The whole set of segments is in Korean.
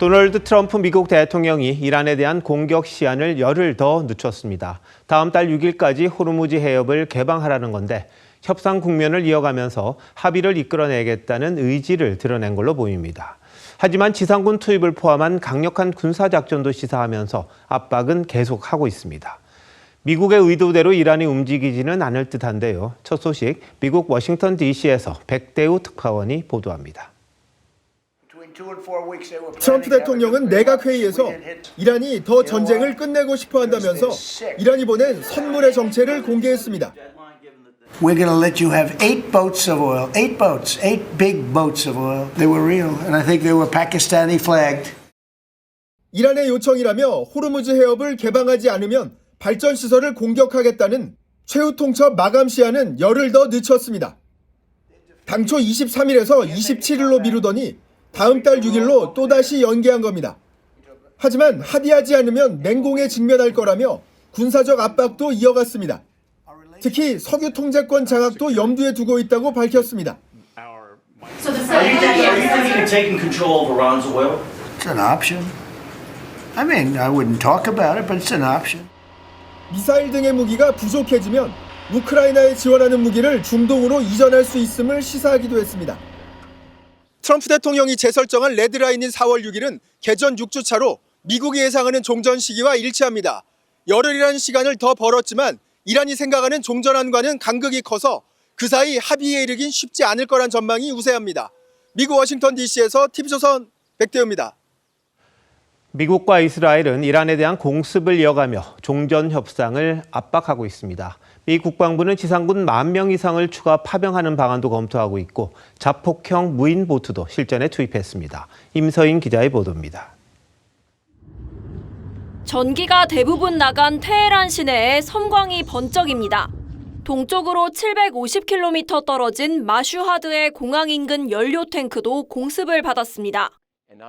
도널드 트럼프 미국 대통령이 이란에 대한 공격 시한을 열흘 더 늦췄습니다. 다음 달 6일까지 호르무즈 해협을 개방하라는 건데 협상 국면을 이어가면서 합의를 이끌어내겠다는 의지를 드러낸 걸로 보입니다. 하지만 지상군 투입을 포함한 강력한 군사작전도 시사하면서 압박은 계속하고 있습니다. 미국의 의도대로 이란이 움직이지는 않을 듯한데요. 첫 소식, 미국 워싱턴 DC에서 백대우 특파원이 보도합니다. 트럼프 대통령은 내각회의에서 이란이 더 전쟁을 끝내고 싶어 한다면서 이란이 보낸 선물의 정체를 공개했습니다. We're going to let you have 8 boats of oil, 8 boats, 8 big boats of oil. They were real, and I think they were Pakistani flagged. 이란의 요청이라며 호르무즈 해협을 개방하지 않으면 발전 시설을 공격하겠다는 최후 통첩 마감 시한은 열흘 더 늦췄습니다. 당초 23일에서 27일로 미루더니 다음 달 6일로 또다시 연기한 겁니다. 하지만 합의하지 않으면 맹공에 직면할 거라며 군사적 압박도 이어갔습니다. 특히 석유 통제권 장악도 염두에 두고 있다고 밝혔습니다. Are you thinking of taking control of Iran's oil? It's an option. I mean, I wouldn't talk about it, but it's an option. 미사일 등의 무기가 부족해지면 우크라이나에 지원하는 무기를 중동으로 이전할 수 있음을 시사하기도 했습니다. 트럼프 대통령이 재설정한 레드라인인 4월 6일은 개전 6주 차로 미국이 예상하는 종전 시기와 일치합니다. 열흘이라는 시간을 더 벌었지만 이란이 생각하는 종전안과는 간극이 커서 그 사이 합의에 이르긴 쉽지 않을 거란 전망이 우세합니다. 미국 워싱턴 DC에서 TV조선 백대우입니다. 미국과 이스라엘은 이란에 대한 공습을 이어가며 종전 협상을 압박하고 있습니다. 미 국방부는 지상군 10,000명 이상을 추가 파병하는 방안도 검토하고 있고 자폭형 무인 보트도 실전에 투입했습니다. 임서인 기자의 보도입니다. 전기가 대부분 나간 테헤란 시내에 섬광이 번쩍입니다. 동쪽으로 750km 떨어진 마슈하드의 공항 인근 연료 탱크도 공습을 받았습니다.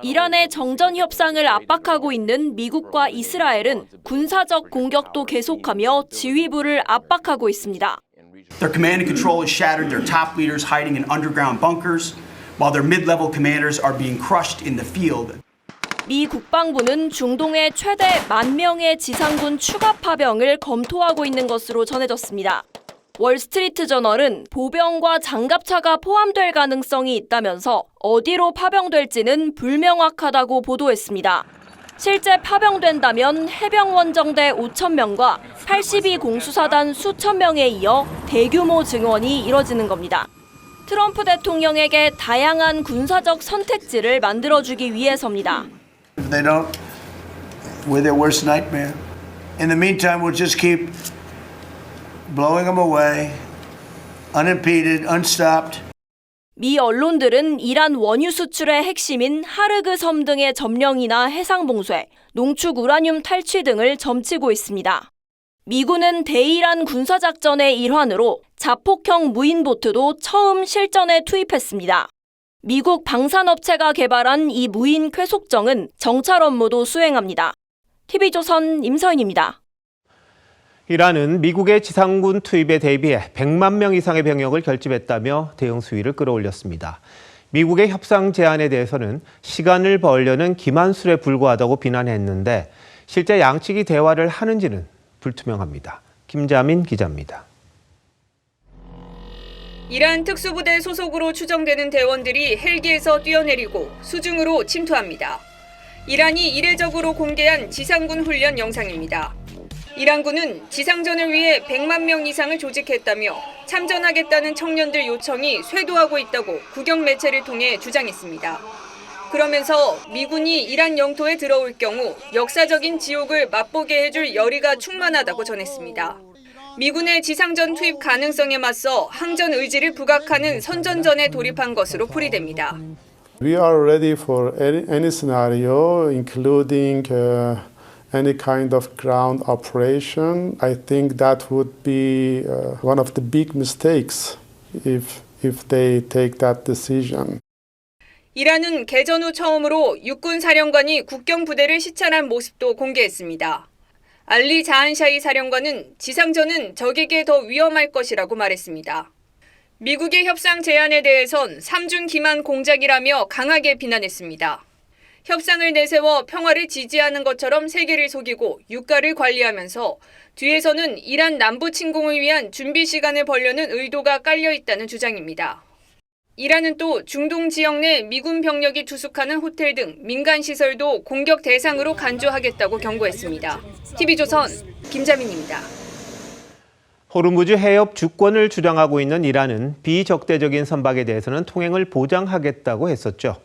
이란의 정전 협상을 압박하고 있는 미국과 이스라엘은 군사적 공격도 계속하며 지휘부를 압박하고 있습니다. Their command and control is shattered, their top leaders hiding in underground bunkers, while their mid-level commanders are being crushed in the field. 미 국방부는 중동의 최대 10,000명의 지상군 추가 파병을 검토하고 있는 것으로 전해졌습니다. 월스트리트 저널은 보병과 장갑차가 포함될 가능성이 있다면서 어디로 파병될지는 불명확하다고 보도했습니다. 실제 파병된다면 해병원정대 5,000명과 82 공수사단 수천 명에 이어 대규모 증원이 이뤄지는 겁니다. 트럼프 대통령에게 다양한 군사적 선택지를 만들어주기 위해서입니다. If they don't, we're their worst nightmare. In the meantime, we'll just keep blowing them away, unimpeded, unstopped. 미 언론들은 이란 원유 수출의 핵심인 하르그 섬 등의 점령이나 해상 봉쇄, 농축 우라늄 탈취 등을 점치고 있습니다. 미군은 대이란 군사작전의 일환으로 자폭형 무인보트도 처음 실전에 투입했습니다. 미국 방산업체가 개발한 이 무인 쾌속정은 정찰 업무도 수행합니다. TV조선 임서인입니다. 이란은 미국의 지상군 투입에 대비해 100만 명 이상의 병력을 결집했다며 대응 수위를 끌어올렸습니다. 미국의 협상 제안에 대해서는 시간을 벌려는 기만술에 불과하다고 비난했는데 실제 양측이 대화를 하는지는 불투명합니다. 김자민 기자입니다. 이란 특수부대 소속으로 추정되는 대원들이 헬기에서 뛰어내리고 수중으로 침투합니다. 이란이 이례적으로 공개한 지상군 훈련 영상입니다. 이란군은 지상전을 위해 100만 명 이상을 조직했다며 참전하겠다는 청년들 요청이 쇄도하고 있다고 국영 매체를 통해 주장했습니다. 그러면서 미군이 이란 영토에 들어올 경우 역사적인 지옥을 맛보게 해줄 열의가 충만하다고 전했습니다. 미군의 지상전 투입 가능성에 맞서 항전 의지를 부각하는 선전전에 돌입한 것으로 풀이됩니다. We are ready for any scenario, including any kind of ground operation. I think that would be one of the big mistakes if they take that decision. 이란은 개전 후 처음으로 육군 사령관이 국경 부대를 시찰한 모습도 공개했습니다. 알리 자한샤이 사령관은 지상전은 적에게 더 위험할 것이라고 말했습니다. 미국의 협상 제안에 대해선 삼중 기만 공작이라며 강하게 비난했습니다. 협상을 내세워 평화를 지지하는 것처럼 세계를 속이고 유가를 관리하면서 뒤에서는 이란 남부 침공을 위한 준비 시간을 벌려는 의도가 깔려 있다는 주장입니다. 이란은 또 중동 지역 내 미군 병력이 투숙하는 호텔 등 민간 시설도 공격 대상으로 간주하겠다고 경고했습니다. TV조선 김자민입니다. 호르무즈 해협 주권을 주장하고 있는 이란은 비적대적인 선박에 대해서는 통행을 보장하겠다고 했었죠.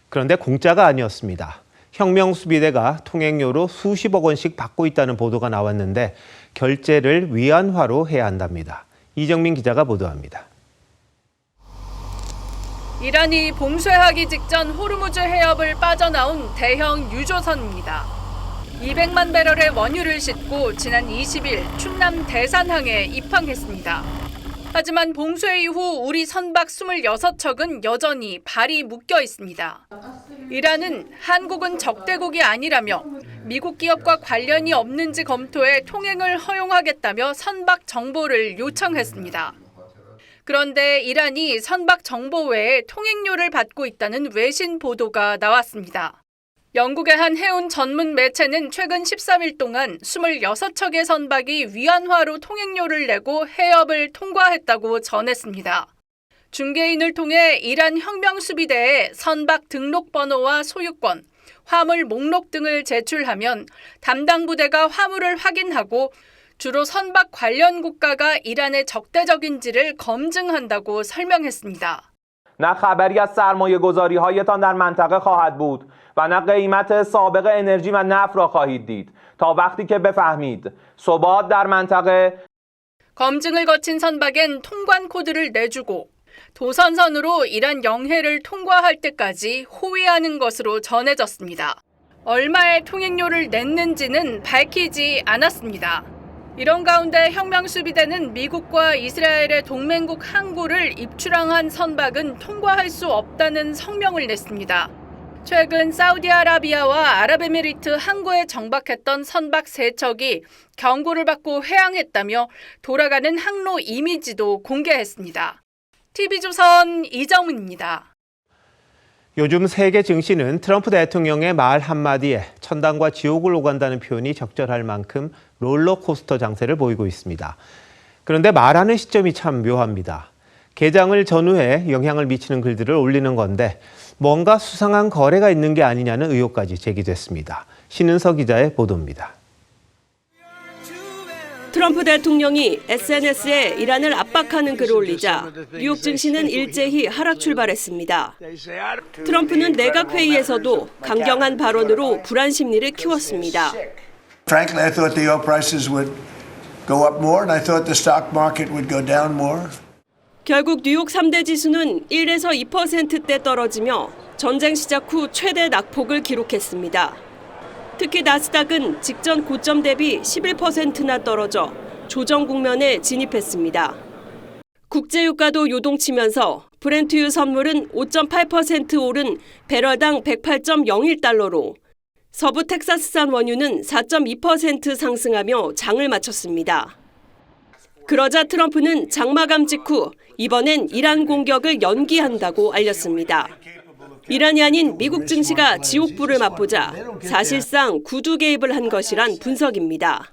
그런데 공짜가 아니었습니다. 혁명수비대가 통행료로 수십억 원씩 받고 있다는 보도가 나왔는데 결제를 위안화로 해야 한답니다. 이정민 기자가 보도합니다. 이란이 봉쇄하기 직전 호르무즈 해협을 빠져나온 대형 유조선입니다. 200만 배럴의 원유를 싣고 지난 20일 충남 대산항에 입항했습니다. 하지만 봉쇄 이후 우리 선박 26척은 여전히 발이 묶여 있습니다. 이란은 한국은 적대국이 아니라며 미국 기업과 관련이 없는지 검토해 통행을 허용하겠다며 선박 정보를 요청했습니다. 그런데 이란이 선박 정보 외에 통행료를 받고 있다는 외신 보도가 나왔습니다. 영국의 한 해운 전문 매체는 최근 13일 동안 26척의 선박이 위안화로 통행료를 내고 해협을 통과했다고 전했습니다. 중개인을 통해 이란 혁명수비대에 선박 등록번호와 소유권, 화물 목록 등을 제출하면 담당 부대가 화물을 확인하고 주로 선박 관련 국가가 이란의 적대적인지를 검증한다고 설명했습니다. نه خبری از سرمایه‌گذاری‌هایتان در منطقه خواهد بود و نه قیمت سابق انرژی و نفت را خواهید دید تا وقتی که بفهمید ثبات در منطقه 검증을 거친 선박엔 통관 코드를 내주고 도선선으로 이란 영해를 통과할 때까지 호위하는 것으로 전해졌습니다. 얼마의 통행료를 냈는지는 밝히지 않았습니다. 이런 가운데 혁명수비대는 미국과 이스라엘의 동맹국 항구를 입출항한 선박은 통과할 수 없다는 성명을 냈습니다. 최근 사우디아라비아와 아랍에미리트 항구에 정박했던 선박 3척이 경고를 받고 회항했다며 돌아가는 항로 이미지도 공개했습니다. TV조선 이정은입니다. 요즘 세계 증시는 트럼프 대통령의 말 한마디에 천당과 지옥을 오간다는 표현이 적절할 만큼 롤러코스터 장세를 보이고 있습니다. 그런데 말하는 시점이 참 묘합니다. 개장을 전후해 영향을 미치는 글들을 올리는 건데 뭔가 수상한 거래가 있는 게 아니냐는 의혹까지 제기됐습니다. 신은서 기자의 보도입니다. 트럼프 대통령이 SNS에 이란을 압박하는 글을 올리자 뉴욕 증시는 일제히 하락 출발했습니다. 트럼프는 내각 회의에서도 강경한 발언으로 불안 심리를 키웠습니다. Frankly, I thought the oil prices would go up more, and I thought the stock market would go down more. 결국 뉴욕 3대 지수는 1에서 2%대 떨어지며 전쟁 시작 후 최대 낙폭을 기록했습니다. 특히 나스닥은 직전 고점 대비 11%나 떨어져 조정 국면에 진입했습니다. 국제유가도 요동치면서 브렌트유 선물은 5.8% 오른 배럴당 108.01달러로 서부 텍사스산 원유는 4.2% 상승하며 장을 마쳤습니다. 그러자 트럼프는 장마감 직후 이번엔 이란 공격을 연기한다고 알렸습니다. 이란이 아닌 미국 증시가 지옥불을 맛보자 사실상 구두 개입을 한 것이란 분석입니다.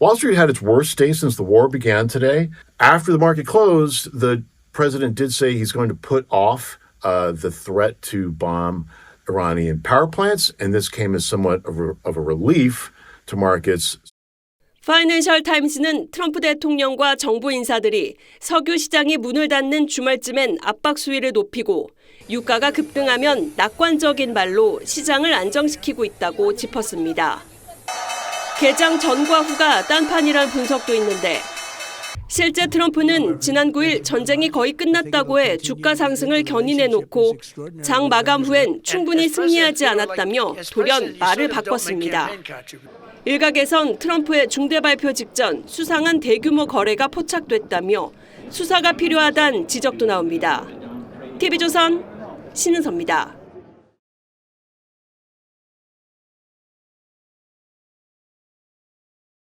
Wall Street had its worst day since the war began today. After the market closed, the president did say he's going to put off the threat to bomb Iranian power plants, and this came as somewhat of a relief to markets. 파이낸셜 타임스는 트럼프 대통령과 정부 인사들이 석유 시장이 문을 닫는 주말쯤엔 압박 수위를 높이고 유가가 급등하면 낙관적인 말로 시장을 안정시키고 있다고 짚었습니다. 개장 전과 후가 딴판이란 분석도 있는데 실제 트럼프는 지난 9일 전쟁이 거의 끝났다고 해 주가 상승을 견인해놓고 장 마감 후엔 충분히 승리하지 않았다며 돌연 말을 바꿨습니다. 일각에선 트럼프의 중대 발표 직전 수상한 대규모 거래가 포착됐다며 수사가 필요하다는 지적도 나옵니다. TV조선 신은서입니다.